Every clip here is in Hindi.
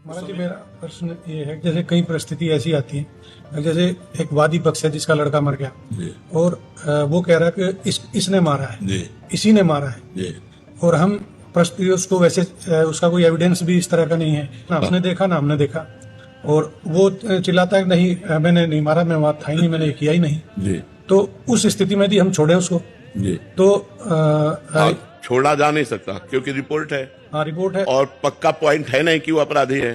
महाराज जी, मेरा प्रश्न ये है कि जैसे कई परिस्थिति ऐसी आती है, जैसे एक वादी पक्ष है जिसका लड़का मर गया और वो कह रहा है कि इसने मारा है, इसी ने मारा है, और हम परिस्थिति उसको वैसे उसका कोई एविडेंस भी इस तरह का नहीं है ना, उसने देखा ना हमने देखा, और वो चिल्लाता है नहीं मैंने नहीं मारा, मैं वहां था ही नहीं, मैंने किया ही नहीं। तो उस स्थिति में भी हम छोड़े उसको? तो छोड़ा जा नहीं सकता क्योंकि रिपोर्ट है। हाँ, रिपोर्ट है और पक्का पॉइंट है नहीं कि वो अपराधी है।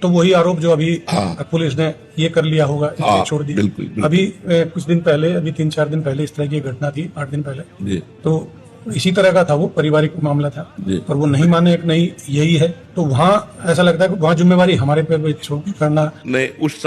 तो वही आरोप जो अभी पुलिस ने ये कर लिया होगा, इसलिए छोड़ दिया। बिल्कुल। अभी कुछ दिन पहले, अभी 3-4 दिन पहले इस तरह की घटना थी, 8 दिन पहले, तो इसी तरह का था, वो पारिवारिक मामला था, पर वो नहीं माने कि नहीं यही है, तो वहाँ ऐसा लगता है कि वहाँ जिम्मेवारी हमारे पे करना नहीं। उस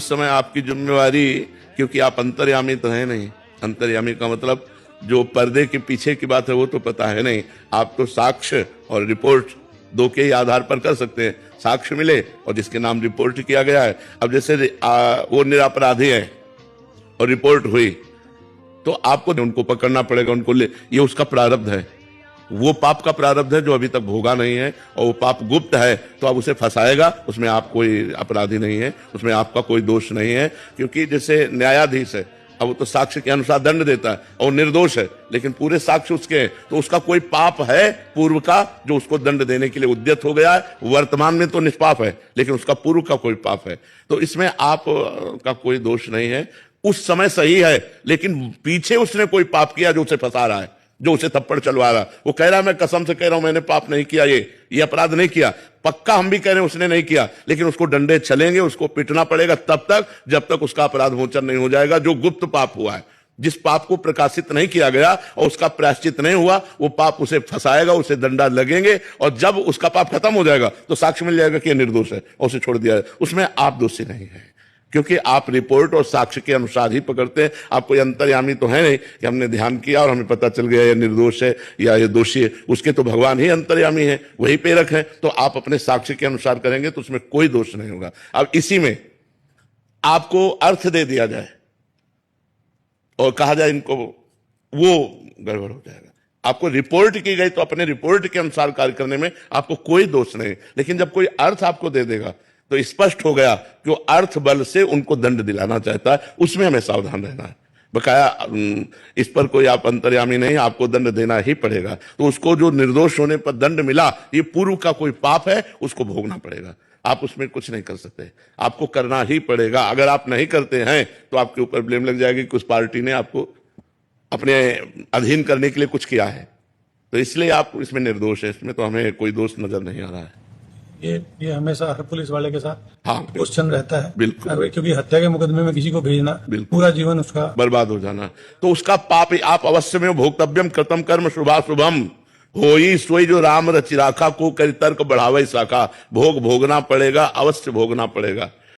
समय आपकी जिम्मेवारी, क्योंकि आप अंतर्यामी तो है नहीं। अंतर्यामी का मतलब जो पर्दे के पीछे की बात है वो तो पता है नहीं। आप तो साक्ष्य और रिपोर्ट दो के ही आधार पर कर सकते हैं। साक्ष्य मिले और जिसके नाम रिपोर्ट किया गया है, अब जैसे वो निरपराधी है और रिपोर्ट हुई, तो आपको उनको पकड़ना पड़ेगा, उनको ये उसका प्रारब्ध है, वो पाप का प्रारब्ध है जो अभी तक भोगा नहीं है, और वो पाप गुप्त है, तो अब उसे फंसाएगा। उसमें आप कोई अपराधी नहीं है, उसमें आपका कोई दोष नहीं है, क्योंकि जैसे न्यायाधीश है, अब वो तो साक्ष्य के अनुसार दंड देता है और निर्दोष है, लेकिन पूरे साक्ष्य उसके हैं, तो उसका कोई पाप है पूर्व का जो उसको दंड देने के लिए उद्यत हो गया है। वर्तमान में तो निष्पाप है, लेकिन उसका पूर्व का कोई पाप है, तो इसमें आप का कोई दोष नहीं है। उस समय सही है, लेकिन पीछे उसने कोई पाप किया जो उसे फंसा रहा है, जो उसे थप्पड़ चलवा रहा है। वो कह रहा है मैं कसम से कह रहा हूं मैंने पाप नहीं किया, ये अपराध नहीं किया। पक्का हम भी कह रहे हैं उसने नहीं किया, लेकिन उसको डंडे चलेंगे, उसको पिटना पड़ेगा तब तक जब तक उसका अपराध मोचन नहीं हो जाएगा। जो गुप्त पाप हुआ है, जिस पाप को प्रकाशित नहीं किया गया और उसका प्रायश्चित नहीं हुआ, वो पाप उसे फंसाएगा, उसे डंडा लगेंगे, और जब उसका पाप खत्म हो जाएगा तो साक्ष्य मिल जाएगा कि यह निर्दोष है और उसे छोड़ दिया जाए। उसमें आप दोषी नहीं है, क्योंकि आप रिपोर्ट और साक्ष्य के अनुसार ही पकड़ते हैं। आप कोई अंतर्यामी तो है नहीं कि हमने ध्यान किया और हमें पता चल गया ये निर्दोष है या ये दोषी है। उसके तो भगवान ही अंतर्यामी है, वही प्रेरक है, तो आप अपने साक्ष्य के अनुसार करेंगे तो उसमें कोई दोष नहीं होगा। अब इसी में आपको अर्थ दे दिया जाए और कहा जाए इनको, वो गड़बड़ हो जाएगा। आपको रिपोर्ट की गई तो अपने रिपोर्ट के अनुसार कार्य करने में आपको कोई दोष नहीं, लेकिन जब कोई अर्थ आपको दे देगा तो स्पष्ट हो गया कि वो अर्थ बल से उनको दंड दिलाना चाहता है। उसमें हमें सावधान रहना है। बकाया इस पर कोई आप अंतर्यामी नहीं, आपको दंड देना ही पड़ेगा। तो उसको जो निर्दोष होने पर दंड मिला, ये पूर्व का कोई पाप है, उसको भोगना पड़ेगा। आप उसमें कुछ नहीं कर सकते, आपको करना ही पड़ेगा। अगर आप नहीं करते हैं तो आपके ऊपर ब्लेम लग जाएगी कि उस पार्टी ने आपको अपने अधीन करने के लिए कुछ किया है, तो इसलिए आप इसमें निर्दोष है। इसमें तो हमें कोई दोष नजर नहीं आ रहा है। ये हमेशा हर पुलिस वाले के साथ हाँ, क्वेश्चन रहता है। बिल्कुल, क्योंकि हत्या के मुकदमे में किसी को भेजना, पूरा जीवन उसका बर्बाद हो जाना, तो उसका पाप आप अवश्य में भोक्तव्यम कृतम कर्म शुभाशुभम होई सोई जो राम रचि राखा को करि तर्क बढ़ावे शाखा। भोगना पड़ेगा, अवश्य भोगना पड़ेगा।